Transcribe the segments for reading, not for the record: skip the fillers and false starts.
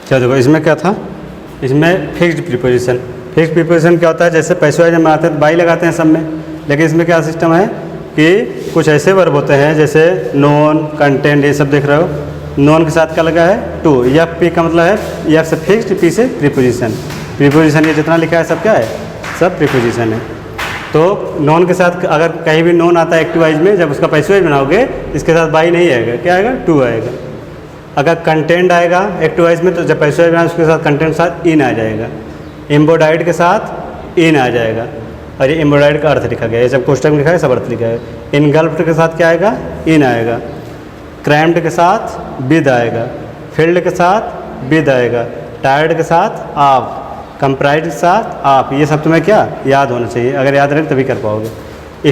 क्या देखो इसमें क्या था, इसमें फिक्स्ड प्रीपोजिशन। फिक्स्ड प्रीपोजिशन क्या होता है, जैसे पैसिव में आते हैं बाई लगाते हैं सब में, लेकिन इसमें क्या सिस्टम है कि कुछ ऐसे वर्ब होते हैं जैसे नोन, कंटेंट, ये सब देख रहे हो। नोन के साथ क्या लगा है टू, एफ पी का मतलब है एफ से फिक्स्ड, पी से प्रीपोजिशन। प्रीपोजिशन ये जितना लिखा है सब क्या है, सब प्रीपोजिशन है। तो नोन के साथ अगर कहीं भी नोन आता है एक्टिव वाइज में, जब उसका पैसिव वाइज बनाओगे इसके साथ बाई नहीं आएगा, क्या आएगा, टू आएगा। अगर कंटेंट आएगा एक्टिव वाइज में तो जब पैसिव वाइज बनाओ उसके साथ कंटेंट के साथ इन आ जाएगा। एम्बोडाइड के साथ इन आ जाएगा, और ये एम्बोडाइड का अर्थ लिखा गया है, जब कोष्टक में लिखा है सब अर्थ लिखा है। इनगल्फ्ड के साथ क्या आएगा, इन आएगा। क्रैम्ड के साथ विद आएगा। फिल्ड के साथ विद आएगा। टायर्ड के साथ आप। कंप्राइज के साथ आप। ये सब तुम्हें क्या याद होना चाहिए, अगर याद रहे तभी कर पाओगे।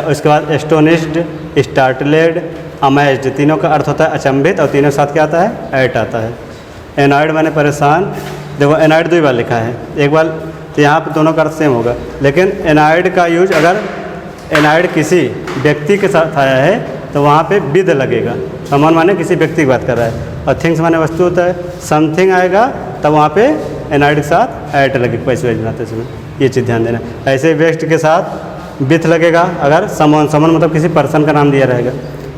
उसके बाद एस्टोनिश्ड, स्टार्टलेड, अमेज्ड, तीनों का अर्थ होता है अचंभित, और तीनों के साथ क्या आता है, एट आता है। एनॉयड माने परेशान। देखो एनॉयड 2 बार लिखा है, एक बार तो यहाँ पर दोनों का अर्थ सेम होगा, लेकिन एनॉयड का यूज अगर एनॉयड किसी व्यक्ति के साथ आया है तो वहाँ पे विद लगेगा। समवन माने किसी व्यक्ति की बात कर रहा है, और थिंग्स माने वस्तु होता है। समथिंग आएगा तब वहाँ पे एनॉयड के साथ एट लगेगा पैसिव वाइज बनाते समय, ये चीज़ ध्यान देना। ऐसे वेस्ट के साथ विथ लगेगा अगर समवन, समवन मतलब किसी पर्सन का नाम दिया रहेगा,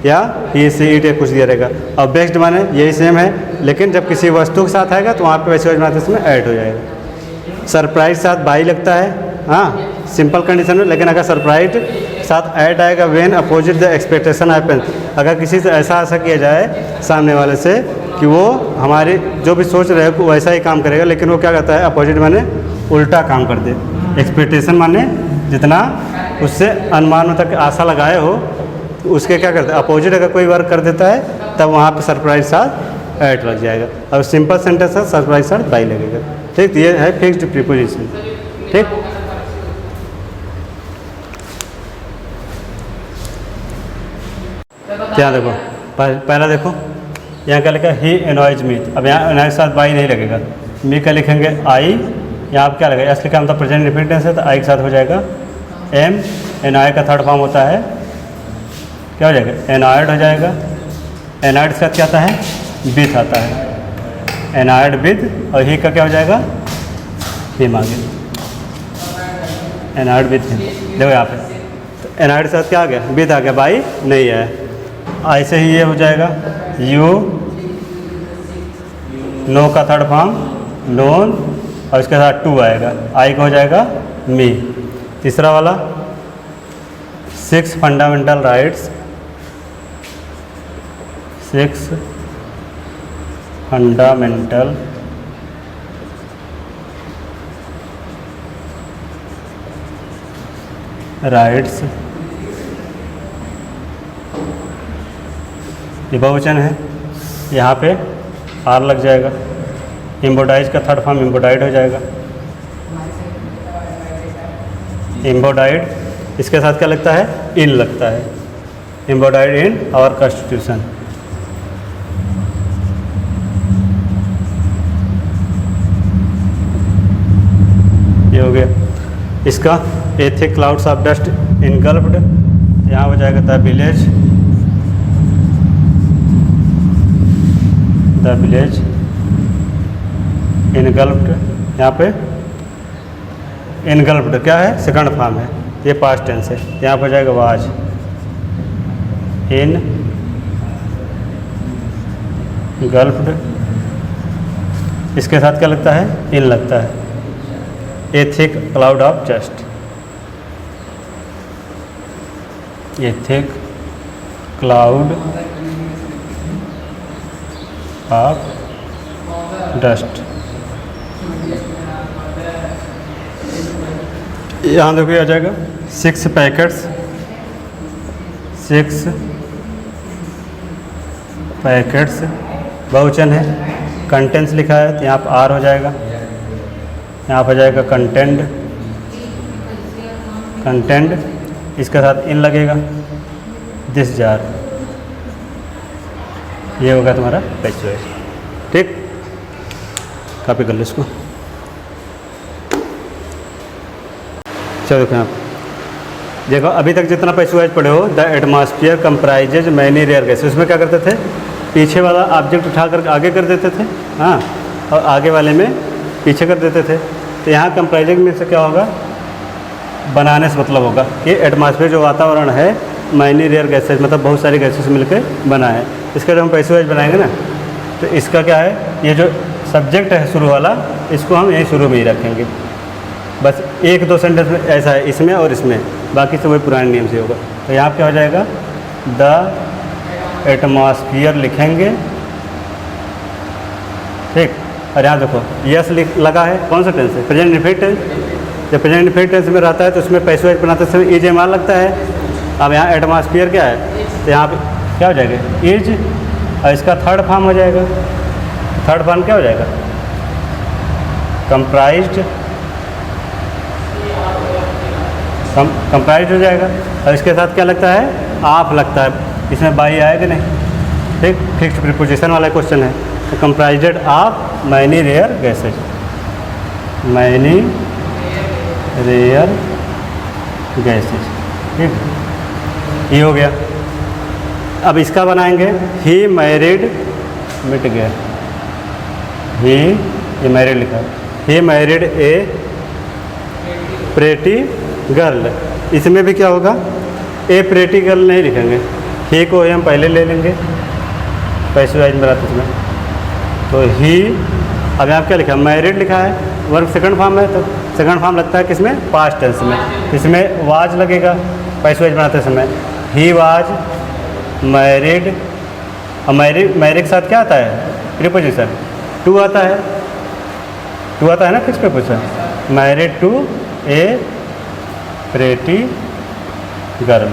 या ही से इट या कुछ दिया रहेगा। और बेस्ट माने यही सेम है, लेकिन जब किसी वस्तु के साथ आएगा तो वहाँ पे पैसिव वाइज बनाते समय ऐड हो जाएगा। सरप्राइज साथ बाई लगता है, हाँ सिंपल कंडीशन में, लेकिन अगर सरप्राइज साथ ऐड आएगा when opposite the expectation happen, अगर किसी से ऐसा आशा किया जाए सामने वाले से कि वो हमारे जो भी सोच रहे हो वैसा ही काम करेगा, लेकिन वो क्या करता है, अपोजिट माने उल्टा काम कर दे। एक्सपेक्टेशन माने जितना उससे अनुमान में तक आशा लगाए हो उसके क्या करता है, अपोजिट अगर कोई वर्क कर देता है तब वहाँ पे सरप्राइज साथ ऐड लग जाएगा। और सिंपल सेंटेंस है सरप्राइज साथ बाई लगेगा। ठीक, ये है फिक्स्ड प्रीपोजिशन। ठीक, क्या देखो पहला देखो यहाँ क्या लिखा है, ही एनॉयज मी। अब यहाँ एनॉयज साथ बाई नहीं लगेगा, मी का लिखेंगे आई। यहाँ आप क्या लगेगा, एस लिखा मतलब प्रेजेंट रिपीटेंस है तो आई के साथ हो जाएगा एम। एनॉय का थर्ड फॉर्म होता है क्या हो जाएगा, एनॉयड हो जाएगा। एनॉयड के साथ क्या आता है, विथ आता है। एनॉयड विथ, और ही का क्या हो जाएगा, हिम आगे। एनॉयड विथ हिम, देखो यहाँ पे तो एनॉयड के साथ क्या आ गया, विथ आ गया, बाई नहीं आया। ऐसे ही ये हो जाएगा यू, नो का थर्ड फॉर्म नोन, और इसके साथ टू आएगा, आई का हो जाएगा मी। तीसरा वाला 6 फंडामेंटल राइट्स, 6 फंडामेंटल राइट्स, ये बहुवचन है, यहाँ पे आर लग जाएगा। एम्बोडाइज का थर्ड फॉर्म एम्बोडाइड हो जाएगा। एम्बोडाइड, इसके साथ क्या लगता है, इन लगता है। एम्बोडाइड इन आवर कॉन्स्टिट्यूशन। ये हो गया इसका। ए थिक क्लाउड्स ऑफ डस्ट इनगल्फ्ड, यहाँ हो जाएगा द विलेज, द विलेज इनगल्फ्ड। यहाँ पे इनगल्फ्ड क्या है, सेकंड फॉर्म है, ये पास्ट टेंस है, यहाँ पर जाएगा वाज। इन गल्फ्ड, इसके साथ क्या लगता है, इन लगता है। ए thick cloud of dust, A thick cloud of dust. यहाँ देखो आ जाएगा 6 पैकेट्स, 6 पैकेट्स बहुवचन है। कंटेंट्स लिखा है तो यहाँ पर आर हो जाएगा, यहाँ पर जाएगा कंटेंट, कंटेंट इसके साथ इन लगेगा। दिस जार, ये होगा तुम्हारा पैसिव वॉइस। ठीक, कॉपी कर लो इसको। चलो देखो यहाँ देखो, अभी तक जितना पैसिव वॉइस पढ़े हो, the atmosphere comprises many rare gases, उसमें क्या करते थे, पीछे वाला ऑब्जेक्ट उठा कर आगे कर देते थे, हाँ, और आगे वाले में पीछे कर देते थे। तो यहाँ कंप्राइजिंग में से क्या होगा, बनाने से मतलब होगा कि एटमॉस्फेयर जो वातावरण है मैनी रेयर गैसेज मतलब बहुत सारी गैसेज मिलकर बना है। इसका जब हम पैसे वाइज बनाएंगे ना तो इसका क्या है, ये जो सब्जेक्ट है शुरू वाला इसको हम यहीं शुरू में ही रखेंगे। बस एक दो सेंटेंस में ऐसा है इसमें और इसमें, बाकी सब वही पुराने नियम से होगा। तो यहाँ क्या हो जाएगा, द एटमॉस्फियर लिखेंगे, ठीक। और यहाँ देखो यस लगा है, कौन सा टेंस है, प्रेजेंट इंडेफिनिट टेंस। जब प्रेजेंट इंडेफिनिट टेंस में रहता है तो उसमें पैसे वाइज बनाते समय इज एम आर लगता है। अब यहाँ एटमॉस्फियर क्या है, तो यहाँ पे क्या हो जाएगा, इज, और इसका थर्ड फॉर्म हो जाएगा। थर्ड फॉर्म क्या हो जाएगा, कंप्राइज्ड, कंप्राइज्ड हो जाएगा। और इसके साथ क्या लगता है, आप लगता है, इसमें बाई आएगा नहीं, ठीक। फिक्स्ड प्रीपोजिशन वाला क्वेश्चन है। तो comprised of many rare gases, many rare gases, ठीक। ये हो गया। अब इसका बनाएंगे, ही मैरिड, मिट गया, ही, ये मैरिड लिखा है, he married A pretty girl. इसमें भी क्या होगा, ए प्रेटी गर्ल नहीं लिखेंगे, ही को हम पहले ले लेंगे पैसे वाइज में रहते इसमें। तो ही, अब यहाँ क्या लिखा है, मैरिड लिखा है, वर्ब सेकंड फॉर्म है तो सेकंड फॉर्म लगता है किसमें, पास्ट टेंस में। इसमें वाज लगेगा पैसे वाइज बनाते समय, ही वाज मैरिड। और मैरिड के साथ क्या आता है, प्रीपोजिशन टू आता है, टू आता है ना fix preposition, married to a pretty girl.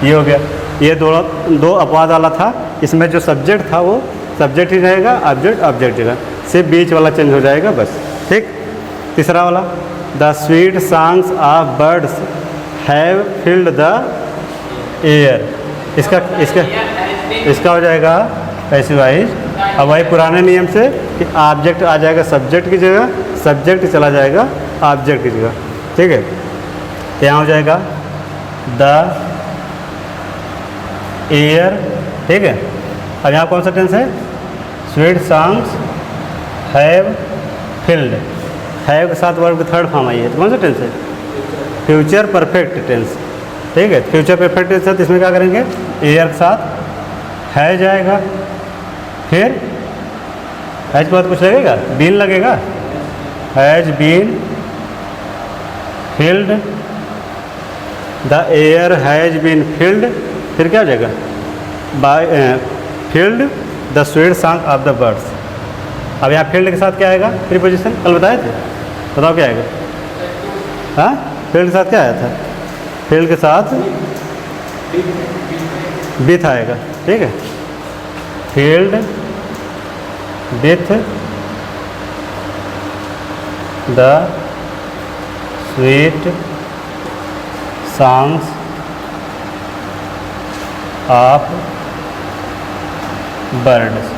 ये हो गया। ये दो अपवाद वाला था, इसमें जो सब्जेक्ट था वो सब्जेक्ट ही रहेगा, ऑब्जेक्ट ऑब्जेक्ट जगह, सिर्फ बीच वाला चेंज हो जाएगा बस, ठीक। तीसरा वाला, the sweet songs of birds have filled the air. इसका हो जाएगा पैसिव वाइज। अब वही पुराने नियम से कि ऑब्जेक्ट आ जाएगा सब्जेक्ट की जगह, सब्जेक्ट चला जाएगा ऑब्जेक्ट की जगह, ठीक है। तो यहाँ हो जाएगा द एयर, ठीक है। अब यहाँ कौन सा टेंस है, sweet songs have filled, have के साथ वर्ब की थर्ड फॉर्म आई है, तो कौन सा टेंस है, फ्यूचर परफेक्ट टेंस, ठीक है। फ्यूचर परफेक्ट टेंस है तो इसमें क्या करेंगे, एयर के साथ है जाएगा, फिर हैज के बाद कुछ लगेगा, बीन लगेगा, has been filled, the air has been filled, फिर क्या हो जाएगा, by filled the sweet song of the birds. अब यहाँ फील्ड के साथ क्या आएगा, प्रीपोजिशन कल बताए थे, बताओ क्या आएगा, हाँ फील्ड के साथ क्या आया था, फील्ड के साथ विथ आएगा, ठीक है। Field with the sweet songs of birds,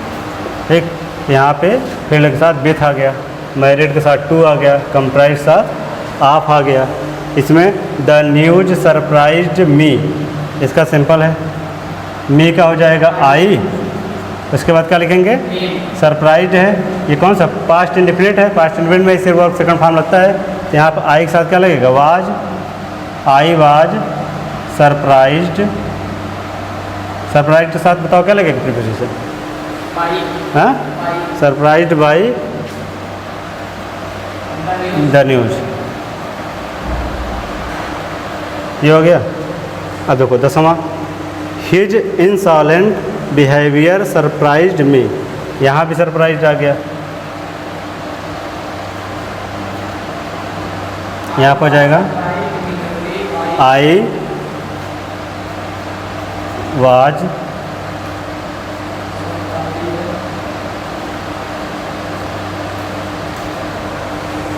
ठीक। यहाँ पे फील्ड के साथ विथ आ गया, मैरिड के साथ टू आ गया, कंप्राइज के साथ ऑफ आ गया। इसमें द न्यूज सरप्राइज्ड मी, इसका सिंपल है, मी का हो जाएगा आई, उसके बाद क्या लिखेंगे, सरप्राइज्ड है, ये कौन सा पास्ट इंडेफिनिट है, पास्ट इंडेफिनिट में सिर्फ वर्ब सेकंड फॉर्म लगता है। तो यहाँ पर आई के साथ क्या लगेगा, was, I was surprised, surprise के साथ बताओ क्या लगेगा प्रीपोजिशन, हाँ सरप्राइज्ड बाई द न्यूज। ये हो गया। अब देखो 10वां, हिज इंसॉलेंट बिहेवियर सरप्राइज्ड मी, यहाँ भी सरप्राइज्ड आ गया, यहाँ पर जाएगा आई वाज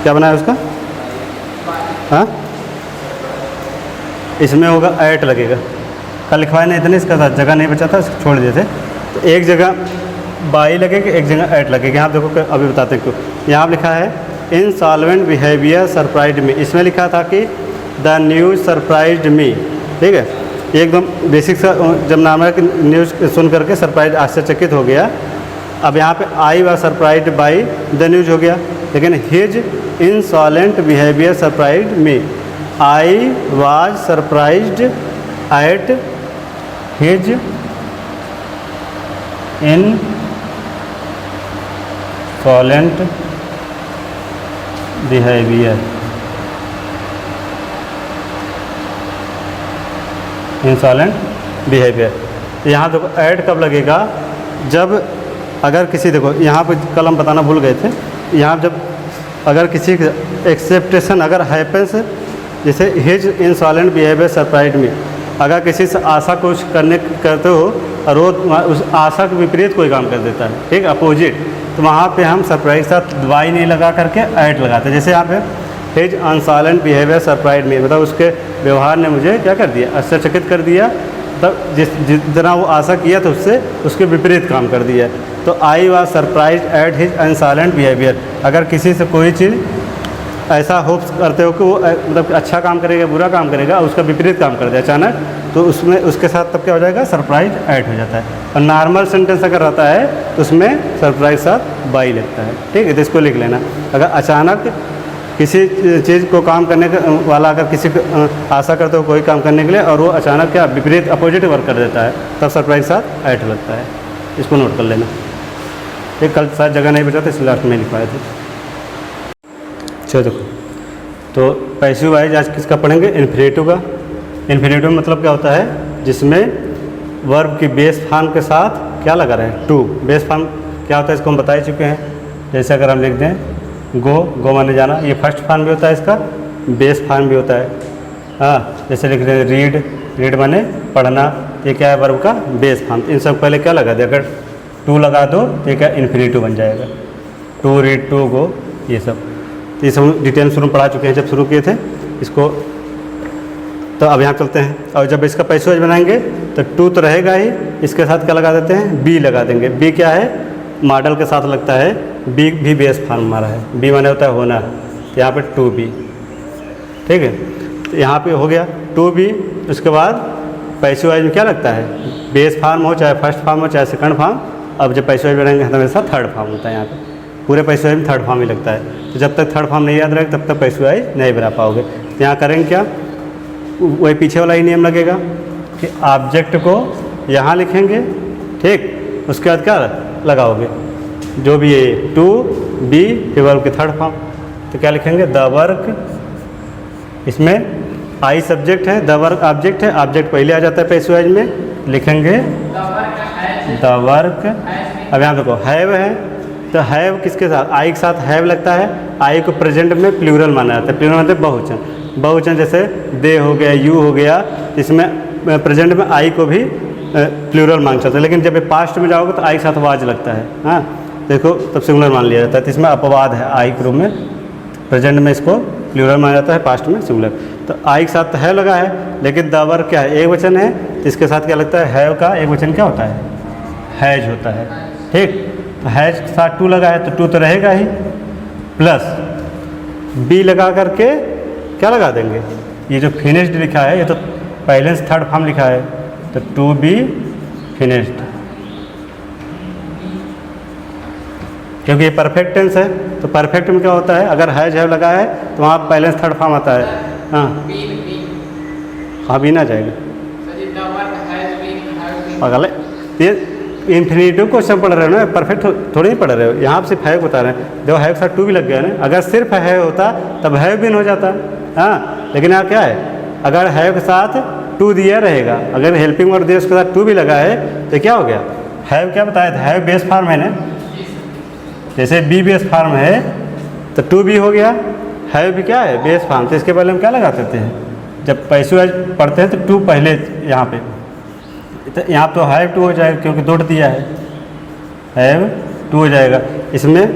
क्या बना है उसका, हाँ इसमें होगा ऐट लगेगा, कल लिखवाए नहीं इतने, इसका जगह नहीं बचा था, इसको छोड़ दिए थे। तो एक जगह बाई लगेगी, एक जगह ऐट लगेगी। यहाँ देखो अभी बताते हैं क्यों। यहाँ लिखा है इनसॉल्वेंट बिहेवियर सरप्राइज्ड मी, इसमें लिखा था कि द न्यूज़ सरप्राइज्ड मी, ठीक है। एकदम बेसिक सा, जब नाम है कि न्यूज़ सुन करके सरप्राइज आश्चर्यचकित हो गया। अब यहाँ पे I was surprised by then use हो गया, लेकिन his insolent behaviour surprised me. I was surprised at his insolent behaviour. Insolent behaviour, यहाँ देखो ऐड कब लगेगा, जब अगर किसी, देखो यहाँ पे कलम बताना भूल गए थे, यहाँ जब अगर किसी एक्सेप्टेशन अगर हैपेंस, जैसे हिज इंसॉलेंट बिहेवियर सरप्राइज्ड मी, अगर किसी से आशा कुछ करते हो और वो उस आशा के विपरीत कोई काम कर देता है, ठीक, अपोजिट, तो वहाँ पे हम सरप्राइज के साथ वाई नहीं लगा करके ऐड लगाते हैं। जैसे यहाँ पे हिज इंसॉलेंट बिहेवियर सरप्राइज्ड मी, मतलब उसके व्यवहार ने मुझे क्या कर दिया, आश्चर्यचकित कर दिया, तब जितना वो आशा किया था उससे उसके विपरीत काम कर दिया। तो I was surprised at his insolent behaviour, अगर किसी से कोई चीज़ ऐसा होप्स करते हो कि वो मतलब अच्छा काम करेगा, बुरा काम करेगा, उसका विपरीत काम कर दे अचानक, तो उसमें उसके साथ तब क्या हो जाएगा, सरप्राइज ऐड हो जाता है। और नॉर्मल सेंटेंस अगर रहता है तो उसमें सरप्राइज साथ बाई लगता है, ठीक है, तो इसको लिख लेना। अगर अचानक किसी चीज़ को काम करने वाला अगर किसी को आशा करते हो कोई काम करने के लिए और वो अचानक क्या विपरीत अपोजिट वर्क कर देता है, तब सरप्राइज साथ ऐड लगता है, इसको नोट कर लेना। एक कल शायद जगह नहीं बचा था इसलिए लास्ट में लिखवाए थे। चलो देखो, तो पैसिव वाइज आज किसका पढ़ेंगे, इन्फिनेटिव का। इन्फिनेटिव मतलब क्या होता है, जिसमें वर्ब की बेस फॉर्म के साथ क्या लगा रहे हैं, टू। बेस फॉर्म क्या होता है इसको हम बता ही चुके हैं। जैसे अगर हम लिख दें गो माने जाना, ये फर्स्ट फॉर्म भी होता है, इसका बेस फॉर्म भी होता है। हाँ, जैसे लिख रहे हैं रीड माने पढ़ना, ये क्या है, वर्ब का बेस फॉर्म। इन सब पहले क्या लगा दे, अगर टू लगा दो तो ये क्या इन्फिनेटिव बन जाएगा, टू रीड टू गो, ये सब। तो ये सब डिटेल शुरू में पढ़ा चुके हैं जब शुरू किए थे इसको। तो अब यहाँ चलते हैं, और जब इसका पैसिव वॉइस बनाएंगे तो टू तो रहेगा ही, इसके साथ क्या लगा देते हैं, बी लगा देंगे। बी क्या है, मॉडल के साथ लगता है, बी भी बेस फॉर्म हमारा है, बी माने होता है होना, तो यहाँ पे टू बी, ठीक है। तो यहाँ पे हो गया टू बी। उसके बाद पैसिव वॉइस में क्या लगता है, बेस फॉर्म हो चाहे फर्स्ट फॉर्म हो चाहे सेकंड फॉर्म। अब जब पैसिव वॉइस बनाएंगे तो हमेशा थर्ड फॉर्म होता है, यहाँ पे पूरे पैसिव वॉइस में थर्ड फॉर्म ही लगता है। तो जब तक थर्ड फॉर्म नहीं याद रहेगा तब तक पैसिव वॉइस नहीं बना पाओगे। तो यहाँ करेंगे क्या, वही पीछे वाला ही नियम लगेगा कि ऑब्जेक्ट को यहाँ लिखेंगे, ठीक, उसके बाद क्या लगाओगे, जो भी है टू बी फिर वर्ब की थर्ड फॉर्म, तो क्या लिखेंगे, द वर्क। इसमें आई सब्जेक्ट है, द वर्क ऑब्जेक्ट है, ऑब्जेक्ट पहले आ जाता है पैसिव वॉइस में, लिखेंगे द वर्क। अब यहाँ देखो हैव है, तो हैव किसके साथ, आई के साथ हैव लगता है। आई को प्रेजेंट में प्लूरल माना जाता है, प्लूरल मतलब बहुवचन। बहुवचन जैसे दे हो गया, यू हो गया, इसमें प्रेजेंट में आई को भी प्लूरल मान सकते हैं। लेकिन जब ये पास्ट में जाओगे तो आई के साथ वाज लगता है, हाँ, देखो तब सिंगुलर मान लिया जाता है। तो इसमें अपवाद है, आई के रूप में प्रेजेंट में इसको प्लूरल माना जाता है, पास्ट में सिंगुलर। तो आई के साथ तो है लगा है, लेकिन द वर्क क्या है, एक वचन है, तो इसके साथ क्या लगता है, हैव का एक वचन क्या होता है, हैज होता है, ठीक। तो हैज के साथ टू लगा है तो टू तो रहेगा ही, प्लस बी लगा करके क्या लगा देंगे, ये जो फिनिश्ड लिखा है ये तो पहले से थर्ड फॉर्म लिखा है, तो टू बी फिनिश्ड, क्योंकि ये परफेक्ट टेंस है। तो परफेक्ट में क्या होता है, अगर हैज हैव लगा है तो वहाँ पहले से थर्ड फॉर्म आता है, हाँ हाँ भी ना जाएगा, अगले ये इन्फिनेटिव क्वेश्चन पढ़ रहे हो ना, परफेक्ट थोड़ी नहीं पढ़ रहे हो। यहाँ आप सिर्फ हैव बता रहे हैं, देखो हैव के साथ टू भी लग गया ना। अगर सिर्फ हैव होता तब हैव भी हो जाता, हाँ, लेकिन यहाँ क्या है, अगर हैव के साथ टू दिया रहेगा, अगर हेल्पिंग वर्ड दिया उसके साथ टू भी लगा है तो क्या हो गया, हैव क्या बताया था, हैव बेस फॉर्म है ना, जैसे बी बेस फॉर्म है तो टू भी हो गया, हैव भी क्या है बेस फॉर्म। तो इसके पहले हम क्या लगा देते हैं, जब पैसिव वॉइस पढ़ते हैं तो टू पहले यहाँ पे, तो यहाँ तो हैव टू हो जाएगा क्योंकि डॉट दिया है, हैव टू हो जाएगा। इसमें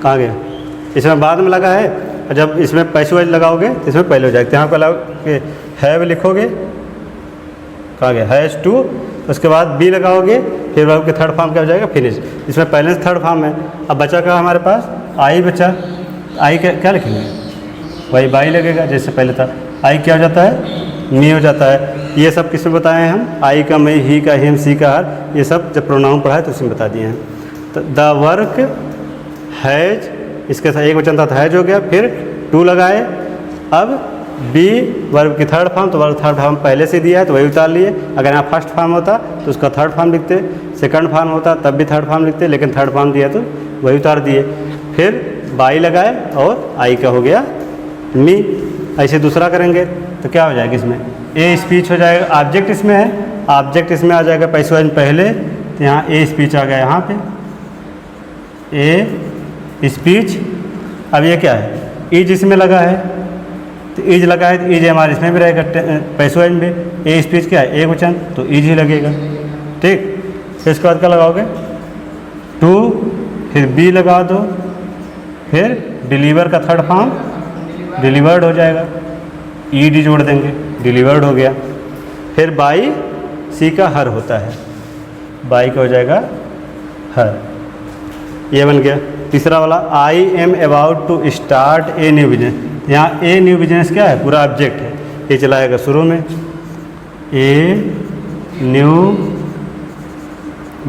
कहाँ गया, इसमें बाद में लगा है, और जब इसमें पैसिव वॉइस लगाओगे तो इसमें पहले हो जाएगा। तो यहाँ पर लगाओगे हैव लिखोगे, कहाँ गया, हैज़ टू, उसके बाद बी लगाओगे, फिर वर्ब के थर्ड फॉर्म क्या हो जाएगा, फिनिश। इसमें पहले से थर्ड फॉर्म है। अब बचा क्या हमारे पास, आई बचा, आई क्या लिखेंगे, वही बाई लगेगा जैसे पहले था। आई क्या हो जाता है, मी हो जाता है। ये सब किसमें बताए हैं हम, आई का मैं, ही का हिम, सी का हर, ये सब जब प्रोनाउन पढ़ा है तो उसमें बता दिए हैं। द वर्क हैज, इसके साथ एक वचन था तो हैज हो गया, फिर टू लगाए। अब बी वर्ब की थर्ड फॉर्म, तो वर्ब थर्ड फॉर्म पहले से दिया है तो वही उतार लिए। अगर यहाँ फर्स्ट फॉर्म होता तो उसका थर्ड फॉर्म लिखते, सेकंड फॉर्म होता तब भी थर्ड फॉर्म लिखते, लेकिन थर्ड फॉर्म दिया तो वही उतार दिए। फिर बाई लगाए और आई का हो गया मी। ऐसे दूसरा करेंगे तो क्या हो जाएगा, इसमें ए स्पीच हो जाएगा। ऑब्जेक्ट इसमें है, ऑब्जेक्ट इसमें आ जाएगा पैसवाइज पहले, तो यहाँ ए स्पीच आ गया यहाँ पे ए स्पीच। अब ये क्या है, ईज इसमें लगा है तो ईज लगा है तो ईज हमारे इसमें भी रहेगा पैसवाइज में। ए स्पीच क्या है, एक वचन, तो ईज ही लगेगा। ठीक, फिर इसके बाद क्या लगाओगे, टू, फिर बी लगा दो, फिर डिलीवर का थर्ड फॉर्म डिलीवर्ड हो जाएगा, ई डी जोड़ देंगे, डिलीवर्ड हो गया। फिर बाई सी का हर होता है, बाई का हो जाएगा हर, ये बन गया। तीसरा वाला I am about to start a new business. यहाँ ए न्यू बिजनेस क्या है, पूरा ऑब्जेक्ट है, ये चलाएगा शुरू में, ए न्यू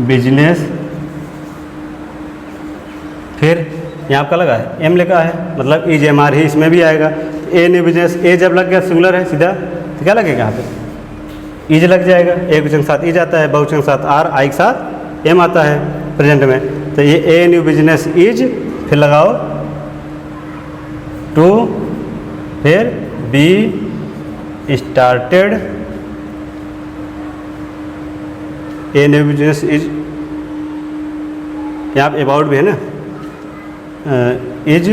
बिजनेस। फिर यहाँ आपका लगा है एम लिखा है, मतलब ईज एम आर ही इसमें भी आएगा। ए न्यू बिजनेस, ए जब लग गया सिंगुलर है सीधा, तो क्या लगेगा यहाँ पे, ईज लग जाएगा। एक वचन के साथ ईज आता है, बहुवचन के साथ आर, आई के साथ एम आता है प्रेजेंट में। तो ये ए न्यू बिजनेस इज, फिर लगाओ टू, फिर be started A new business is, यहाँ पे अबाउट भी है ना, is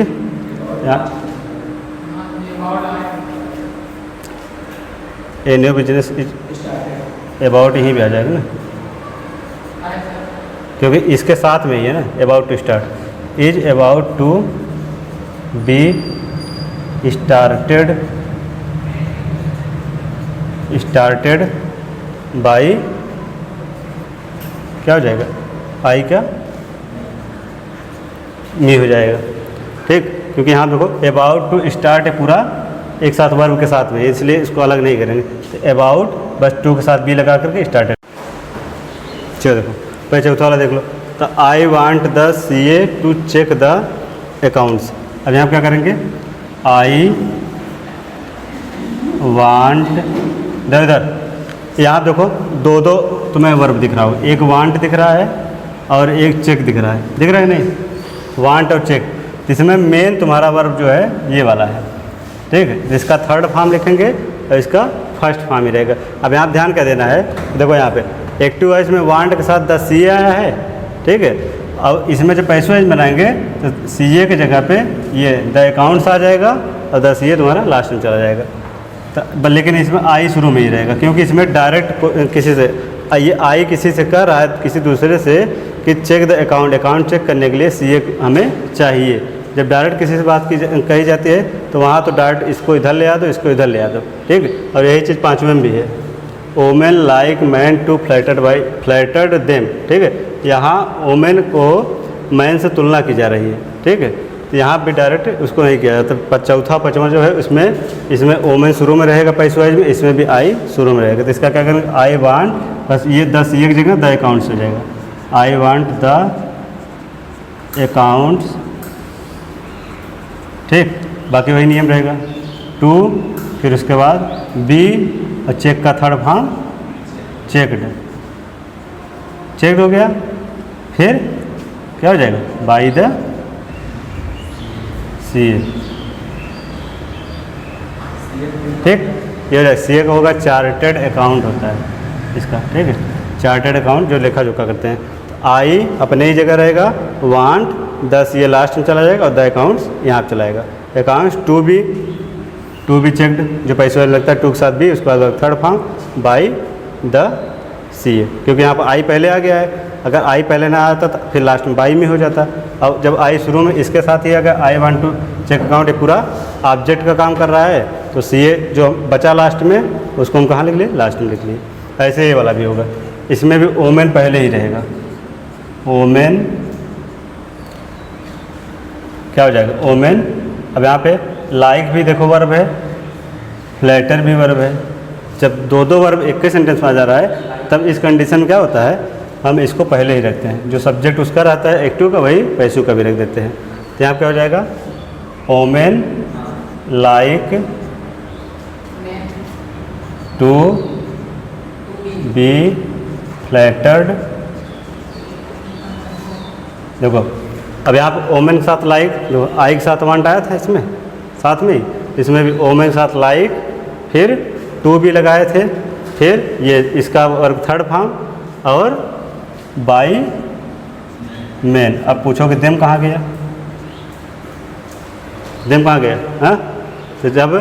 a new business is about यहीं भी आ जाएगा ना, क्योंकि इसके साथ में ही है ना, about to start, is about to be started by, क्या हो जाएगा, आई का मी हो जाएगा। ठीक, क्योंकि यहाँ देखो अबाउट टू स्टार्ट है पूरा एक साथ वर्ब के साथ में, इसलिए इसको अलग नहीं करेंगे। तो अबाउट बस टू के साथ बी लगा करके स्टार्टेड। चलो देखो पहले चौथा वाला देख लो, तो I want the CA to check the accounts. अब यहाँ क्या करेंगे, आई वांट, इधर यहाँ देखो दो दो तुम्हें वर्ब दिख रहा हो, एक वांट दिख रहा है और एक चेक दिख रहा है, दिख रहा है नहीं, वांट और चेक। इसमें मेन तुम्हारा वर्ब जो है ये वाला है, ठीक है, इसका थर्ड फॉर्म लिखेंगे और इसका फर्स्ट फॉर्म ही रहेगा। अब यहाँ ध्यान क्या देना है, देखो यहाँ पे एक्टिव वॉइस में वांट के साथ द CA आया है, ठीक है। अब इसमें जब पैसे वाइज बनाएंगे तो CA की जगह पे ये द अकाउंट्स आ जाएगा और द CA तुम्हारा लास्ट में चला जाएगा। तो लेकिन इसमें आई शुरू में ही रहेगा, क्योंकि इसमें डायरेक्ट किसी से ये आई किसी से कर रहा है, किसी दूसरे से कि चेक द अकाउंट चेक करने के लिए CA हमें चाहिए। जब डायरेक्ट किसी से बात कही जाती है तो वहाँ तो डायरेक्ट इसको इधर ले आ दो, इसको इधर ले आ दो, ठीक है। और यही चीज़ पाँचवें में भी है, women like man to flattered them, ठीक है। यहाँ ओमेन को मैन से तुलना की जा रही है, ठीक है। तो यहाँ भी डायरेक्ट उसको नहीं किया जाता। तो चौथा पाँचवा जो है उसमें इसमें ओमेन शुरू में रहेगा पैसे वाइज में, इसमें भी आई शुरू में रहेगा। तो इसका क्या करेंगे, आई वांट, बस ये 10 एक जगह द अकाउंट्स हो जाएगा, आई वांट द अकाउंट्स, ठीक। बाकी वही नियम रहेगा, टू, फिर उसके बाद बी और चेक का थर्ड फॉर्म चेकड हो गया। फिर क्या हो जाएगा, बाई द CA, ठीक। ये हो जाएगा CA का होगा चार्टेड अकाउंट होता है इसका, ठीक है, चार्टेड अकाउंट जो लेखा जोखा करते हैं। तो आई अपने ही जगह रहेगा, वांट द CA लास्ट में चला जाएगा और द अकाउंट्स यहाँ चलाएगा। अकाउंट्स टू बी चेक्ड जो पैसे वाले लगता है, टू के साथ भी, उसके बाद third form by the CA, क्योंकि यहाँ पर आई पहले आ गया है। अगर आई पहले ना आता तो फिर लास्ट में बाई में हो जाता। अब जब आई शुरू में इसके साथ ही अगर I want to check account ये पूरा ऑब्जेक्ट का काम कर रहा है, तो CA जो बचा लास्ट में उसको हम कहाँ लिख लिए, लास्ट में लिख लिए। ऐसे ये वाला भी होगा, इसमें भी ओमेन पहले ही रहेगा, ओमेन क्या हो जाएगा, ओमेन। अब यहाँ पे लाइक भी देखो वर्ब है, फ्लैटर भी वर्ब है। जब दो वर्ब एक ही सेंटेंस में आ जा रहा है तब इस कंडीशन में क्या होता है, हम इसको पहले ही रखते हैं, जो सब्जेक्ट उसका रहता है एक्टिव का वही पैसिव का भी रख देते हैं। तो यहाँ क्या हो जाएगा, women like to be flattered. देखो अब यहाँ पे ओमेन के साथ लाइक, जो आई के साथ वांट आया था इसमें साथ में, इसमें भी ओमेन के साथ लाइक, फिर टू भी लगाए थे, फिर ये इसका वर्ग थर्ड फॉर्म और बाई मैन। अब पूछो कि देम कहाँ गया, देम कहाँ गया? हाँ, तो जब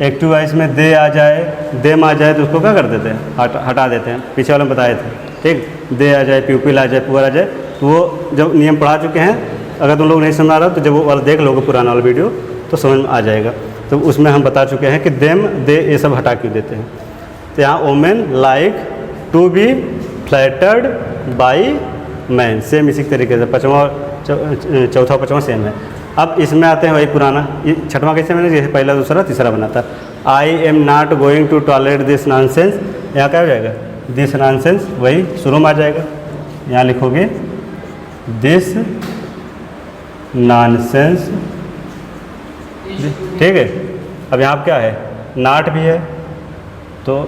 एक्टिव वॉइस में दे आ जाए, देम आ जाए तो उसको क्या कर देते हैं, हटा देते हैं। पीछे वाले में बताए थे, ठीक, दे आ जाए, प्यूपिल आ जाए, पुअर आ जाए, तो वो जब नियम पढ़ा चुके हैं, अगर तुम लोग नहीं समझ आ रहा तो जब वो वाला देख लोगे पुराना वाला वीडियो तो समझ में आ जाएगा। तो उसमें हम बता चुके हैं कि देम दे ये सब हटा क्यों देते हैं। तो यहाँ women like to be flattered by man, same इसी तरीके से पाँचवा चौथा पाँचवा सेम है। अब इसमें आते हैं वही पुराना, ये छठवां कैसे मैंने जैसे पहला दूसरा तीसरा बना था। I am not going to tolerate this nonsense, यहाँ क्या हो जाएगा, दिस नॉनसेंस वही शुरू में आ जाएगा। यहाँ लिखोगे दिस नॉनसेंस, ठीक है। अब यहाँ क्या है, नॉट भी है, तो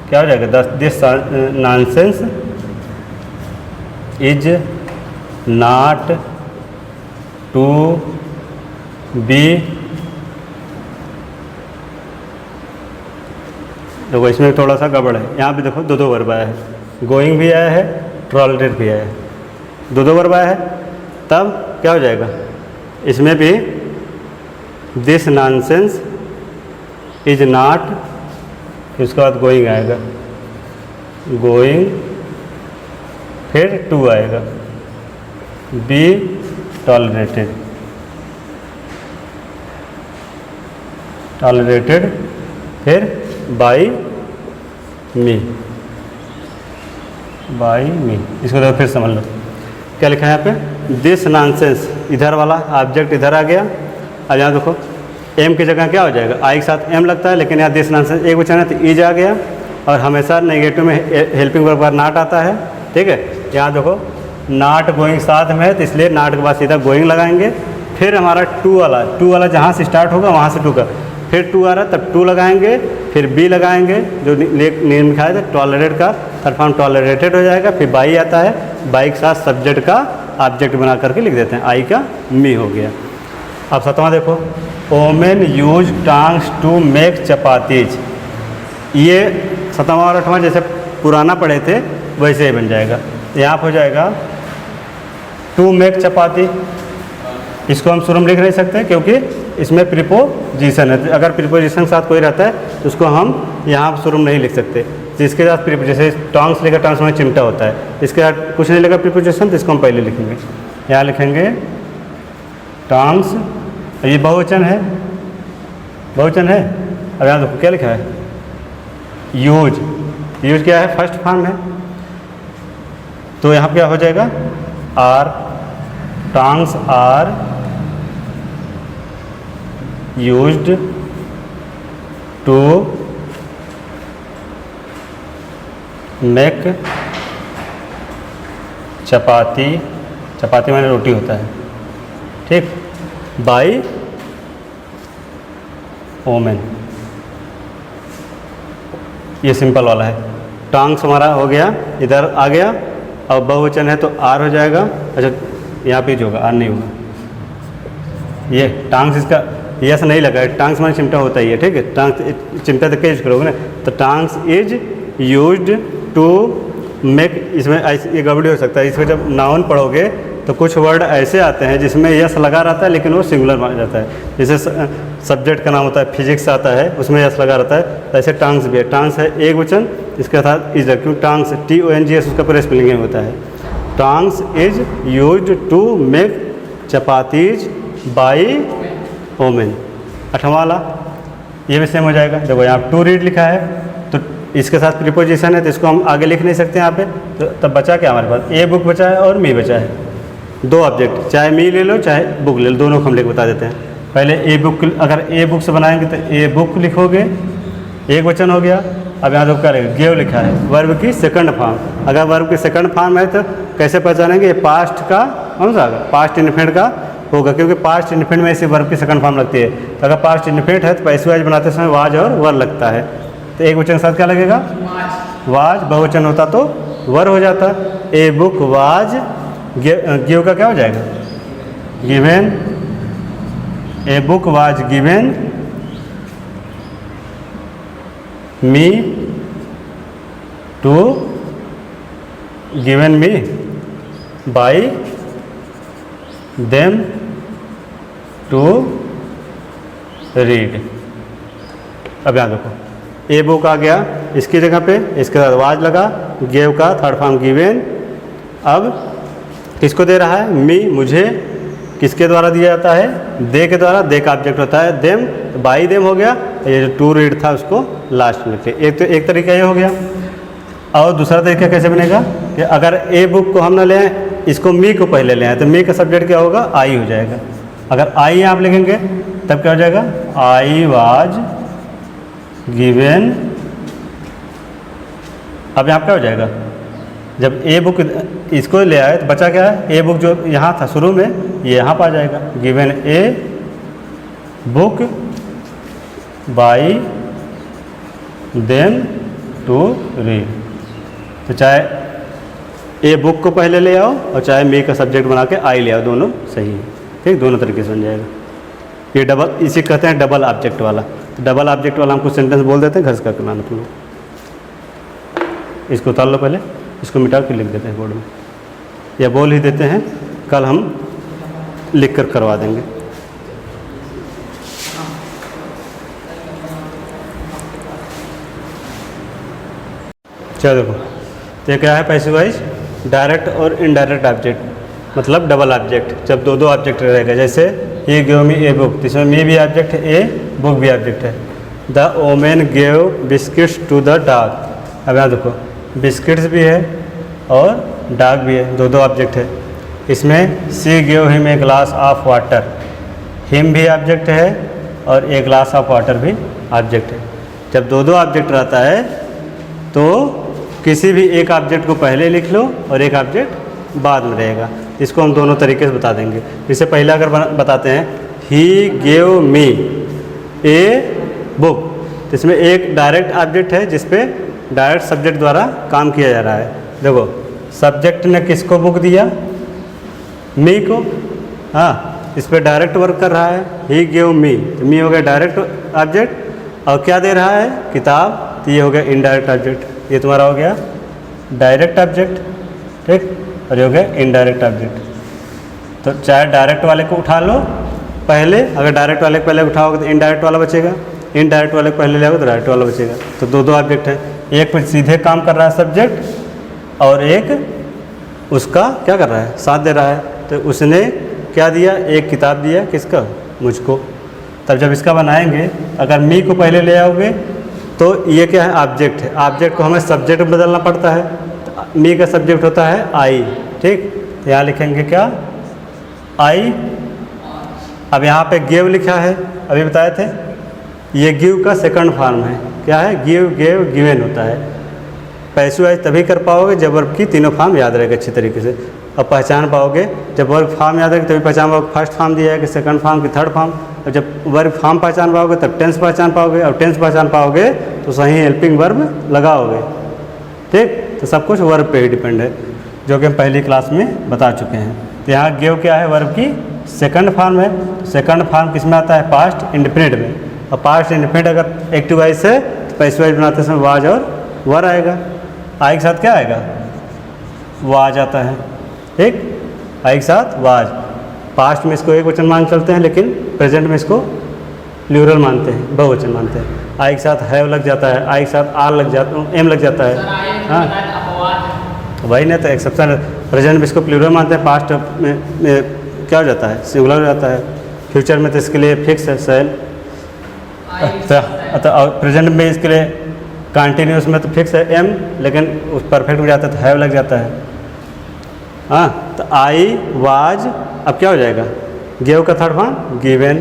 क्या हो जाएगा, this nonsense is not to be. देखो इसमें थोड़ा सा गड़बड़ है, यहाँ भी देखो दो वर्ब आया है, गोइंग भी आया है, टॉलरेट भी आया है, दो वर्ब आया है। तब क्या हो जाएगा, इसमें भी दिस नॉनसेंस इज नॉट, उसके बाद गोइंग आएगा, गोइंग, फिर टू आएगा, बी टॉलरेटेड, टॉलरेटेड, फिर बाई मी, बाई मी। इसको देखो फिर समझ लो क्या लिखा है यहाँ पे, दिस नॉनसेंस, इधर वाला ऑब्जेक्ट इधर आ गया। अब यहाँ देखो एम की जगह क्या हो जाएगा, आई के साथ एम लगता है, लेकिन यहाँ दिस नॉनसेंस एक बचना है तो ईज आ गया, और हमेशा नेगेटिव में हेल्पिंग वर्ब पर नॉट आता है, ठीक है। यहाँ देखो नॉट गोइंग साथ में है, तो इसलिए नॉट के बाद सीधा गोइंग लगाएंगे। फिर हमारा टू वाला जहाँ से स्टार्ट होगा वहाँ से टू का, फिर टू आ रहा है तब टू लगाएंगे, फिर बी लगाएंगे जो नियम लिखा है टॉलरेट का, थर्ड फॉर्म टॉलरेटेड हो जाएगा। फिर बाई आता है, बाई के साथ सब्जेक्ट का ऑब्जेक्ट बना करके लिख देते हैं, आई का मी हो गया। अब सातवां देखो, women use tongs to make chapatis. ये सातवां और आठवां जैसे पुराना पढ़े थे वैसे ही बन जाएगा। यहाँ हो जाएगा टू मेक चपाती, इसको हम शुरू में लिख नहीं सकते क्योंकि इसमें प्रीपोजिशन है। अगर प्रीपोजिशन के साथ कोई रहता है तो उसको हम यहाँ शुरू में नहीं लिख सकते। तो इसके साथ जैसे टॉन्ग्स लेकर, टॉन्ग्स में चिमटा होता है, इसके साथ कुछ नहीं लगा प्रीपोजिशन, तो इसको हम पहले लिखेंगे। यहाँ लिखेंगे टॉन्ग्स, ये बहुवचन है, बहुवचन है। अब यहाँ देखो क्या लिखा है, यूज, यूज क्या है, फर्स्ट फॉर्म है, तो यहाँ क्या हो जाएगा, are, tongs are used to make chapati, chapati माने रोटी होता है, ठीक, बाई ओमेन। ये सिंपल वाला है। टॉन्ग्स हमारा हो गया, इधर आ गया, अब बहुवचन है तो आर हो जाएगा। अच्छा यहाँ पे जो होगा, आर नहीं होगा। ये टॉन्ग्स, इसका यस नहीं लगा है, टॉन्ग्स माने चिमटा होता ही है, ठीक है। टॉन्ग्स चिमटा तक यूज करोगे ना, तो tongs is used to make, इसमें ये गड़बड़ी हो सकता है। इसमें जब नाउन पढ़ोगे तो कुछ वर्ड ऐसे आते हैं जिसमें यस लगा रहता है लेकिन वो सिंगुलर माना जाता है। जैसे सब्जेक्ट का नाम होता है, फिजिक्स आता है, उसमें यस लगा रहता है। तो ऐसे टॉन्ग्स भी है, टॉन्ग्स है एक वचन, इसके साथ इज, क्योंकि टॉन्ग्स TONGS उसका पूरा स्पेलिंग में होता है। Tongs is used to make chapatis by women. आठवां वाला ये भी सेम हो जाएगा। देखो यहाँ टू रीड लिखा है, तो इसके साथ प्रीपोजिशन है, तो इसको हम आगे लिख नहीं सकते यहाँ पे। तो तब बचा क्या हमारे पास, ए बुक बचा है और मी बचा है। दो ऑब्जेक्ट, चाहे मी ले लो चाहे बुक ले लो, दोनों को हम लिख बता देते हैं। पहले ए बुक, अगर ए बुक से बनाएंगे तो ए बुक लिखोगे, एक वचन हो गया, अब यहाँ तो क्या लिखा गेव लिखा है, वर्ब की सेकंड फॉर्म। अगर वर्ब की सेकंड फॉर्म है तो कैसे पहचानेंगे? ये पास्ट का कौन सा पास्ट इन्फिनिट का होगा, क्योंकि पास्ट इन्फिनिट में इसी वर्ब की सेकंड फॉर्म लगती है। तो अगर पास्ट इन्फिनिट है तो पैसिव वॉइस बनाते समय वाज और वर लगता है। तो एक वचन के साथ क्या लगेगा? वाज। बहुवचन होता तो वर हो जाता। ए बुक वाज गिव का क्या हो जाएगा? Given. A book was given me to given me by them to read. अब यहाँ देखो ए बुक आ गया, इसकी जगह पे इसके साथ वाज लगा, गेव का थर्ड फॉर्म गिवेन। अब किसको दे रहा है? मी, मुझे। किसके द्वारा दिया जाता है? दे के द्वारा। दे का ऑब्जेक्ट होता है देम, बाई देम हो गया। ये जो टू रीड था उसको लास्ट में लिखते। एक तरीका ये हो गया। और दूसरा तरीका कैसे बनेगा कि अगर ए बुक को हम ना ले आए, इसको मी को पहले ले आए, तो मी का सब्जेक्ट क्या होगा? आई हो जाएगा। अगर आई आप लिखेंगे तब क्या हो जाएगा? I was given. अब यहाँ क्या हो जाएगा? जब ए बुक इसको ले आए तो बचा क्या है? ए बुक जो यहाँ था शुरू में, ये यहाँ पर आ जाएगा। Given a book by them to read. तो चाहे ए बुक को पहले ले आओ और चाहे मी का सब्जेक्ट बना के आई ले आओ, दोनों सही है। ठीक, दोनों तरीके से बन जाएगा। ये डबल, इसी कहते हैं डबल ऑब्जेक्ट वाला। तो डबल ऑब्जेक्ट वाला हम कुछ सेंटेंस बोल देते हैं, घर से करके लाना तुम लोग। इसको उतार लो पहले, इसको मिटा के लिख देते हैं बोर्ड में, या बोल ही देते हैं, कल हम लिख कर करवा देंगे। चलो देखो, तो ये क्या है? पैसिव वॉइस डायरेक्ट और इनडायरेक्ट ऑब्जेक्ट, मतलब डबल ऑब्जेक्ट। जब दो ऑब्जेक्ट रहेगा, जैसे ये गिव मी ए बुक, इसमें मी भी ऑब्जेक्ट है, ए बुक भी ऑब्जेक्ट है। The women give biscuits to the dog. अब यहाँ देखो, बिस्किट्स भी है और डॉग भी है, दो ऑब्जेक्ट है। इसमें she give him a glass of water, him भी ऑब्जेक्ट है और ए ग्लास ऑफ वाटर भी ऑब्जेक्ट है। जब दो ऑब्जेक्ट रहता है तो किसी भी एक ऑब्जेक्ट को पहले लिख लो और एक ऑब्जेक्ट बाद में रहेगा। इसको हम दोनों तरीके से बता देंगे। जैसे पहला अगर बताते हैं, he gave me a book, तो इसमें एक डायरेक्ट ऑब्जेक्ट है जिसपे डायरेक्ट सब्जेक्ट द्वारा काम किया जा रहा है। देखो, सब्जेक्ट ने किसको बुक दिया? मी को। हाँ, इस पर डायरेक्ट वर्क कर रहा है, ही गेव मी, तो मी हो गया डायरेक्ट ऑब्जेक्ट। और क्या दे रहा है? किताब, तो ये हो गया इनडायरेक्ट ऑब्जेक्ट। ये तुम्हारा हो गया डायरेक्ट ऑब्जेक्ट, ठीक, और ये हो गया इनडायरेक्ट ऑब्जेक्ट। तो चाहे डायरेक्ट वाले को उठा लो पहले, अगर डायरेक्ट वाले को पहले उठाओगे तो इनडायरेक्ट वाला बचेगा, इनडायरेक्ट वाले को पहले ले आओगे तो डायरेक्ट वाला बचेगा। तो दो ऑब्जेक्ट है, एक पर सीधे काम कर रहा है सब्जेक्ट और एक उसका क्या कर रहा है? साथ दे रहा है। तो उसने क्या दिया? एक किताब दिया, किसका? मुझको। तब जब इसका बनाएंगे, अगर मी को पहले ले आओगे तो ये क्या है? ऑब्जेक्ट है। ऑब्जेक्ट को हमें सब्जेक्ट में बदलना पड़ता है। तो मी का सब्जेक्ट होता है आई, ठीक। तो यहाँ लिखेंगे क्या? आई। अब यहाँ पे गिव लिखा है, अभी बताए थे, ये गिव का सेकंड फॉर्म है। क्या है? गिव, गेव, गिवन होता है। पैसिव वॉइस तभी कर पाओगे जब वर्ब की तीनों फॉर्म याद रहेगा अच्छी तरीके से, और पहचान पाओगे। जब वर्ब फॉर्म याद रहेगी तभी पहचान पाओगे फर्स्ट फॉर्म दिया है कि सेकंड फॉर्म की थर्ड फॉर्म। और जब वर्ब फॉर्म पहचान पाओगे तब टेंस पहचान पाओगे, और टेंस पहचान पाओगे तो सही हेल्पिंग वर्ब लगाओगे, ठीक। तो सब कुछ वर्ब पे ही डिपेंड है, जो कि हम पहली क्लास में बता चुके हैं। तो यहाँ गिव क्या है? वर्ब की सेकंड फॉर्म है। सेकंड फॉर्म किस में आता है? पास्ट इंडिफिनिट में। और पास्ट इंडिफिनिट अगर एक्टिव वॉइस है तो पैसिव वॉइस बनाते समय वाज और वर आएगा। आई के साथ क्या आएगा? वाज आता है, ठीक। आई के साथ वाज। पास्ट में इसको एक वचन मान चलते हैं, लेकिन प्रेजेंट में इसको प्लूरल मानते हैं, बहुवचन मानते हैं। आई के साथ हैव लग जाता है, आई के साथ आर लग जाता, एम लग जाता है। हाँ, वही नहीं तो एक्सेप्शन। प्रेजेंट में इसको प्लूरल मानते हैं, पास्ट में क्या हो जाता है? सिंगुलर हो जाता है। फ्यूचर में तो इसके लिए फिक्स है सेल। तो प्रेजेंट में इसके लिए कंटिन्यूस में तो फिक्स है एम, लेकिन उस परफेक्ट हो जाता है तो हैव लग जाता है। हाँ, तो आई वाज, अब क्या हो जाएगा? गिव का third form given.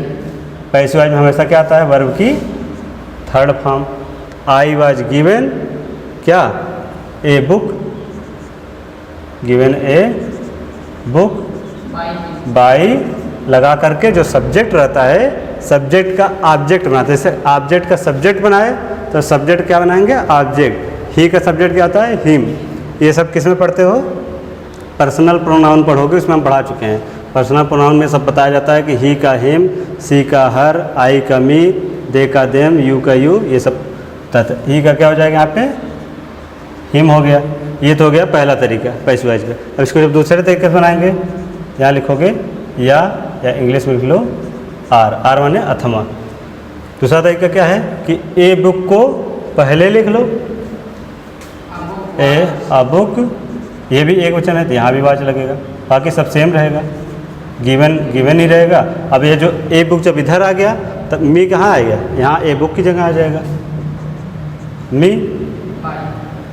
Passive voice में हमेशा क्या आता है? वर्ब की third form. I was given क्या, a book, given a book by लगा करके जो सब्जेक्ट रहता है, सब्जेक्ट का ऑब्जेक्ट बनाते हैं। जैसे ऑब्जेक्ट का सब्जेक्ट बनाए तो सब्जेक्ट क्या बनाएंगे, ऑब्जेक्ट। ही का सब्जेक्ट क्या होता है, हिम। ये सब किस में पढ़ते हो, पर्सनल प्रोनाउन पढ़ोगे, उसमें हम पढ़ा चुके हैं। पर्सनल प्रोनाउन में सब बताया जाता है कि ही का हिम, सी का हर, आई का मी, दे का देम, यू का यू, ये सब तथा। ही का क्या हो जाएगा यहाँ पे, हिम हो गया। ये तो हो गया पहला तरीका पैसिव वॉइस का। अब इसको जब दूसरे तरीके से बनाएंगे, यहाँ लिखोगे या इंग्लिश में लिख लो आर, आर माने अथमा। दूसरा तरीका क्या है कि ए बुक को पहले लिख लो, ए अ बुक, ये भी एक वचन है तो यहाँ भी वाच लगेगा, बाकी सब सेम रहेगा, गिवन गिवन ही रहेगा। अब ये जो ए बुक जब इधर आ गया तब मी कहाँ आएगा, यहाँ ए बुक की जगह आ जाएगा, मी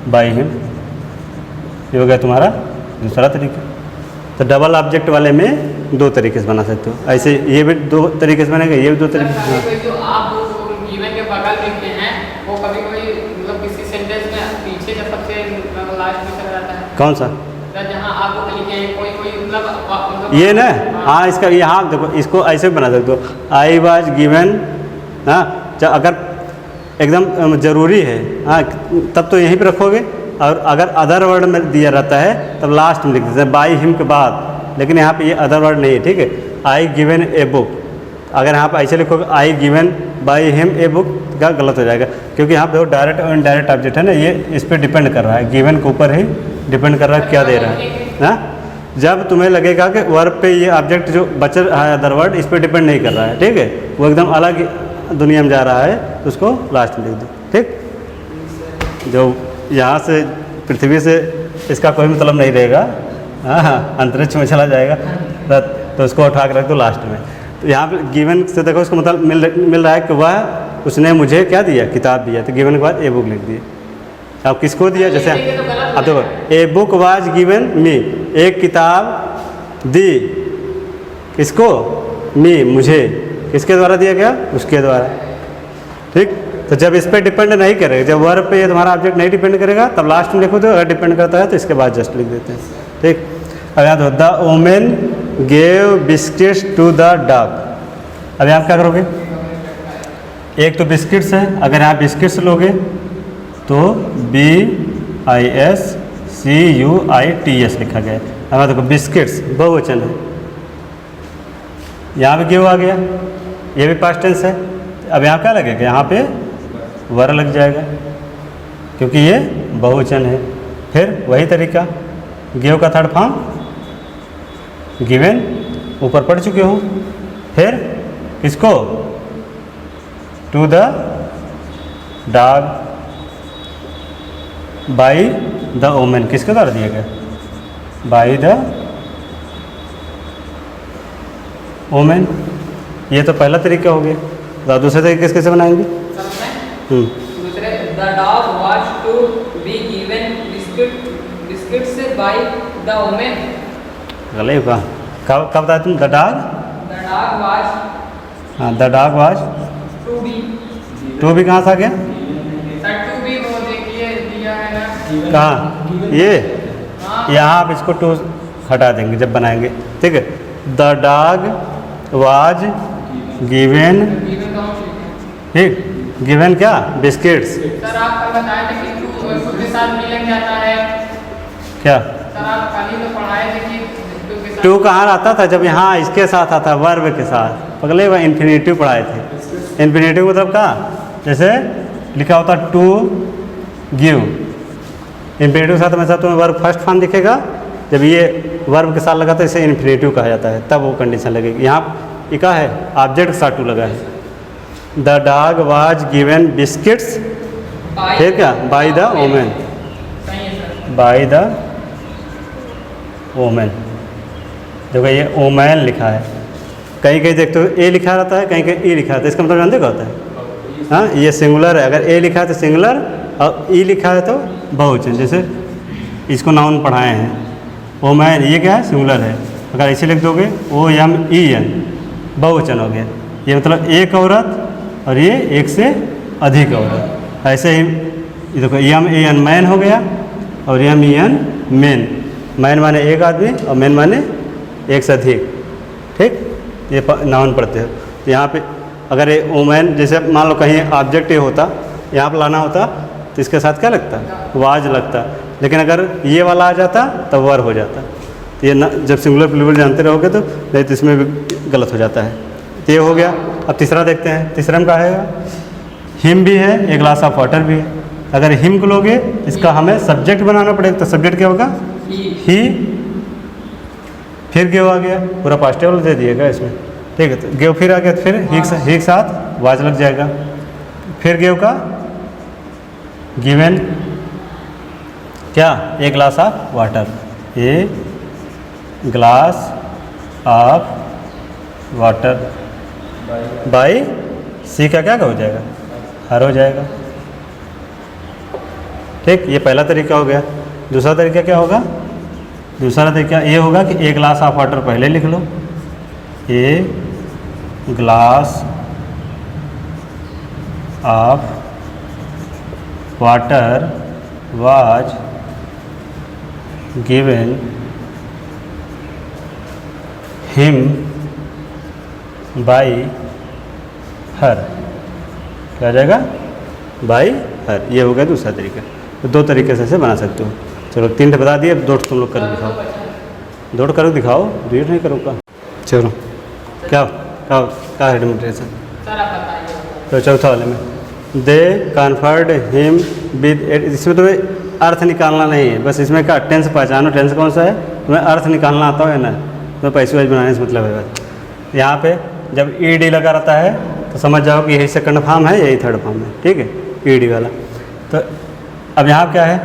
बाई हिम। ये हो गया तुम्हारा दूसरा तरीका। तो डबल ऑब्जेक्ट वाले में दो तरीके से बना सकते हो। ऐसे ये भी दो तरीके से बनेगा, ये भी दो तरीके से। जो आप गिवन के बगल लिखते हैं वो कभी-कभी मतलब किसी सेंटेंस में पीछे का सबसे लास्ट में चला जाता है। कौन सा, जहाँ आप लिखे हैं कोई मतलब ये ना, हाँ इसका यहाँ देखो, इसको ऐसे भी बना सकते हो, आई वाज गिवन। हाँ, अगर एकदम ज़रूरी है हाँ तब तो यहीं पे रखोगे, और अगर अदर वर्ड में दिया रहता है तब लास्ट में लिख देते हैं बाई हिम के बाद। लेकिन यहाँ पे ये अदर वर्ड नहीं है, ठीक है। आई गिवन ए बुक, अगर यहाँ पे ऐसे लिखोगे I given by him a book का गलत हो जाएगा, क्योंकि यहाँ पे डायरेक्ट और इनडायरेक्ट ऑब्जेक्ट है ना, ये इस पर डिपेंड कर रहा है, गिवन के ऊपर ही डिपेंड कर रहा है क्या दे रहा है ना। जब तुम्हें लगेगा कि वर्ब पे ये ऑब्जेक्ट जो बच रहा है अदर वर्ड, इस पर डिपेंड नहीं कर रहा है, ठीक है, वो एकदम अलग दुनिया में जा रहा है, तो उसको लास्ट में लिख दो, ठीक। जो यहाँ से पृथ्वी से इसका कोई मतलब नहीं रहेगा, हाँ अंतरिक्ष में चला जाएगा तो उसको उठा कर रख दो लास्ट में। तो यहाँ पे गिवन से देखो उसको मतलब मिल रहा है कि वह उसने मुझे क्या दिया, किताब दिया, तो गिवन के बाद ए बुक लिख दिए। अब किसको दिया, जैसे अब देखो ए बुक वाज गिवन मी, एक किताब दी किसको, मी मुझे, किसके द्वारा दिया गया, उसके द्वारा, ठीक। तो जब इस पर डिपेंड नहीं करेगा, जब वर्ब पे ये तुम्हारा ऑब्जेक्ट नहीं डिपेंड करेगा तब लास्ट में लिखो दो, अगर डिपेंड करता है तो इसके बाद जस्ट लिख देते हैं, ठीक। अब यहाँ the women gave biscuits to the dog. अब यहाँ क्या करोगे, एक तो बिस्किट्स है, अगर यहाँ बिस्किट्स लोगे तो BISCUITS लिखा गया है। अब देखो बिस्किट्स बहुवचन है, यहाँ भी गेव आ गया, ये भी पास्ट टेंस है। अब यहाँ क्या लगेगा, यहाँ पे वर लग जाएगा क्योंकि ये बहुवचन है। फिर वही तरीका, गेव का थर्ड फॉर्म गिवन, ऊपर पढ़ चुके हो। फिर किसको, to the dog by the women, किसके द्वारा दिया गया, बाई द वुमेन। ये तो पहला तरीका हो गया। तो दूसरे तरीके कैसे बनाएंगे, दूसरे the dog was to be given biscuits by the women. गलत हुआ, कब बताया तुम, द डॉग वाज, हाँ the dog was to be कहाँ से आ गया, टू बी वो देखिए दिया है ना कहाँ, ये यहाँ आप इसको टू हटा देंगे जब बनाएंगे, ठीक है। द डॉग वाज गिवन, ठीक, गिवन क्या, बिस्किट्स। सर आप कल बताए थे कि टू के साथ भी लग जाता है, क्या सर आप कल ही तो पढ़ाए थे कि टू कहाँ आता था, जब यहाँ इसके साथ आता, वर्ब के साथ, पगले वह इन्फिनेटिव पढ़ाए थे। इन्फिनेटिव मतलब कहाँ, जैसे लिखा होता टू गिव, इन्फिनेटिव के साथ हमेशा तुम्हें वर्ब फर्स्ट फॉर्म दिखेगा, जब ये वर्ब के साथ लगा तो इसे इन्फिनेटिव कहा जाता है, तब वो कंडीशन लगेगी। यहाँ क्या है, ऑब्जेक्ट के साथ टू लगा है। The dog was given biscuits, ठीक है, bye the women, bye the women. देखो ये वुमेन लिखा है, कहीं कहीं देखते हो ए लिखा रहता है, कहीं कहीं ई लिखा रहता है, इसका मतलब जानते क्या होता है, हाँ ये सिंगुलर है, अगर ए लिखा है तो सिंगुलर और ई लिखा है तो बहुवचन। जैसे इसको नाउन पढ़ाए हैं, वुमेन, ये क्या है, सिंगुलर है, अगर इसे लिख दोगे OMEN, बहुवचन हो गया। ये मतलब एक औरत और ये एक से अधिक औरत, ऐसे ही ये देखो यम ए एन मैन हो गया और यम ई एन मेन। मैन माने एक आदमी और मेन माने एक से अधिक, ठीक। ये नाउन पढ़ते हो। तो यहाँ पे अगर ये वुमेन जैसे मान लो कहीं ऑब्जेक्ट ये होता, यहाँ पर लाना होता तो इसके साथ क्या लगता, वाज लगता। लेकिन अगर ये वाला आ जाता तब वर हो जाता। तो ये जब सिंगुलर प्लूरल जानते रहोगे तो नहीं तो इसमें भी गलत हो जाता है। तो ये हो गया। अब तीसरा देखते हैं। तीसरा में क्या है, हिम भी है, ए ग्लास ऑफ वाटर भी है। अगर हिम को लोगे इसका हमें सब्जेक्ट बनाना पड़ेगा। तो सब्जेक्ट क्या होगा, ही। फिर गेव आ गया, पूरा पास्टेबल दे दिएगा इसमें, ठीक है। तो गेव फिर आ गया तो फिर ही के साथ वाज लग जाएगा। फिर गेव का गिवन क्या, a glass of water, a glass of water by she का क्या हो जाएगा, हर हो जाएगा, ठीक। ये पहला तरीका हो गया। दूसरा तरीका क्या होगा, दूसरा तरीका ये होगा कि ए ग्लास ऑफ वाटर पहले लिख लो, a glass of water was given him by her, क्या हो जाएगा, बाई हर। ये हो गया दूसरा तरीका। तो दो तरीके से बना सकते हो। चलो 3 बता दिए, 2 तुम लोग कर दिखाओ, 2 करो दिखाओ, 2 नहीं करूँगा। चलो क्या क्या है डेमोन्स्ट्रेशन, तो चौथा वाले में दे कन्फर्ड हिम विद एट। इसमें तुम्हें अर्थ निकालना नहीं है, बस इसमें क्या टेंस पहचानो, टेंस कौन सा है, तुम्हें अर्थ निकालना आता है ना, तुम्हें पैसे वाइज बनाने से मतलब है। यहाँ पे जब ई डी लगा रहता है तो समझ जाओ कि यही सेकंड फॉर्म है, यही थर्ड फॉर्म है, ठीक है, ई डी वाला। तो अब यहाँ क्या है,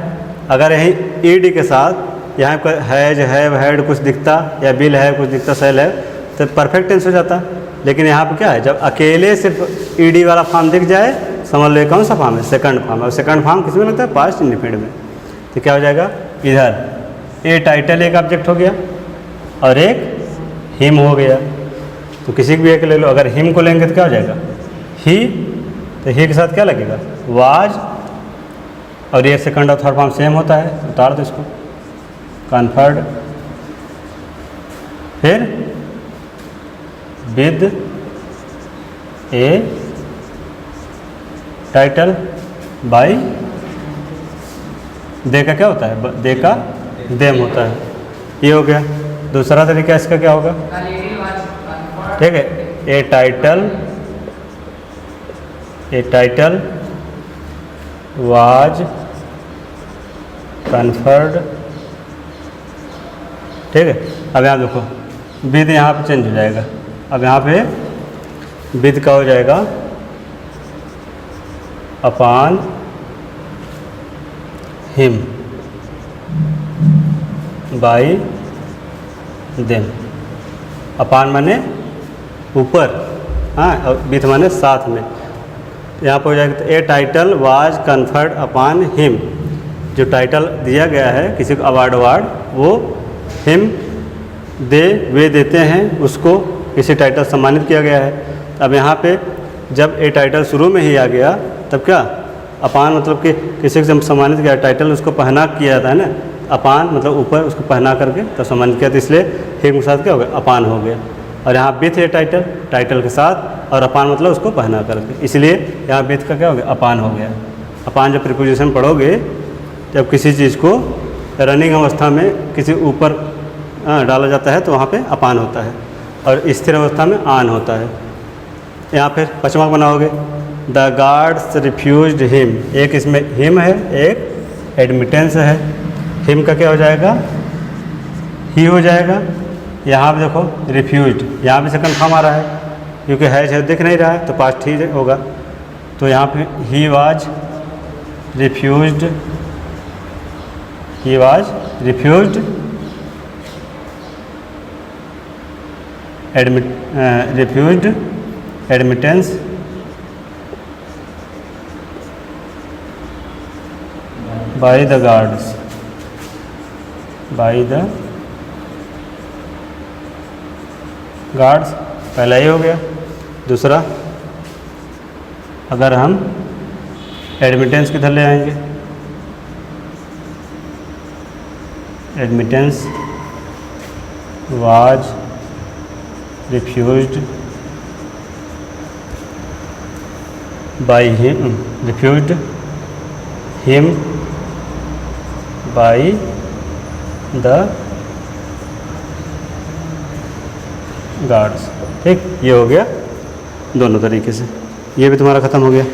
अगर यही ई डी के साथ यहाँ पर हैज हैव हैड कुछ दिखता या बिल है कुछ दिखता, सेल है, तो परफेक्ट टेंस हो जाता। लेकिन यहाँ पे क्या है, जब अकेले सिर्फ ई डी वाला फॉर्म दिख जाए समझ लो ये कौन सा फॉर्म है, सेकंड फॉर्म है। और सेकंड फॉर्म किस में लगता है, पास्ट इंडिफिनिट में। तो क्या हो जाएगा, इधर ए टाइटल एक ऑब्जेक्ट हो गया और एक हिम हो गया। तो किसी भी एक ले लो, अगर हिम को लेंगे तो क्या हो जाएगा, ही। तो ही के साथ क्या लगेगा, वाज। और ये सेकंड और थर्ड फॉर्म सेम होता है, उतार दो इसको, कन्फर्ड। फिर विद ए टाइटल बाई दे का क्या होता है, दे का देम होता है। ये हो गया। दूसरा तरीका इसका क्या होगा, ठीक है, ए टाइटल वाज कन्फर्ड, ठीक है। अब यहाँ देखो विद यहाँ पे चेंज हो जाएगा। अब यहाँ पे विद का हो जाएगा अपॉन हिम बाई देम। अपान माने ऊपर, हाँ, और विथ माने साथ में। यहाँ पर हो जाएगा तो a title was conferred upon him. जो टाइटल दिया गया है किसी को अवार्ड वो हिम दे वे देते हैं, उसको किसी टाइटल सम्मानित किया गया है। अब यहाँ पे जब ए टाइटल शुरू में ही आ गया तब क्या, अपान मतलब कि किसी को जब सम्मानित किया टाइटल उसको पहना किया जाता है ना, अपान मतलब ऊपर उसको पहना करके तो सम्मानित किया, तो इसलिए हिम के साथ क्या हो गया, अपान हो गया। और यहाँ विथ ए टाइटल के साथ, और अपान मतलब उसको पहना करके, इसलिए यहाँ विथ का क्या हो गया, अपान हो गया। अपान जब प्रीपोजिशन पढ़ोगे जब किसी चीज़ को रनिंग अवस्था में किसी ऊपर डाला जाता है तो वहाँ पे अपान होता है, और स्थिर अवस्था में आन होता है। यहाँ फिर पचमा बनाओगे, द गार्ड्स रिफ्यूज्ड हिम। एक इसमें हिम है, एक एडमिटेंस है। हिम का क्या हो जाएगा, ही हो जाएगा। यहाँ पे देखो रिफ्यूज्ड, यहाँ पे सेकंड फॉर्म आ रहा है क्योंकि है दिख नहीं रहा है तो पास्ट ही होगा। तो यहाँ पे he was refused, he was refused refused admittance by the guards, by the guards, पहला ही हो गया। दूसरा, अगर हम एडमिटेंस किधर ले आएंगे, admittance was refused by him, refused him by the guards. ठीक, ये हो गया दोनों तरीके से, ये भी तुम्हारा ख़त्म हो गया।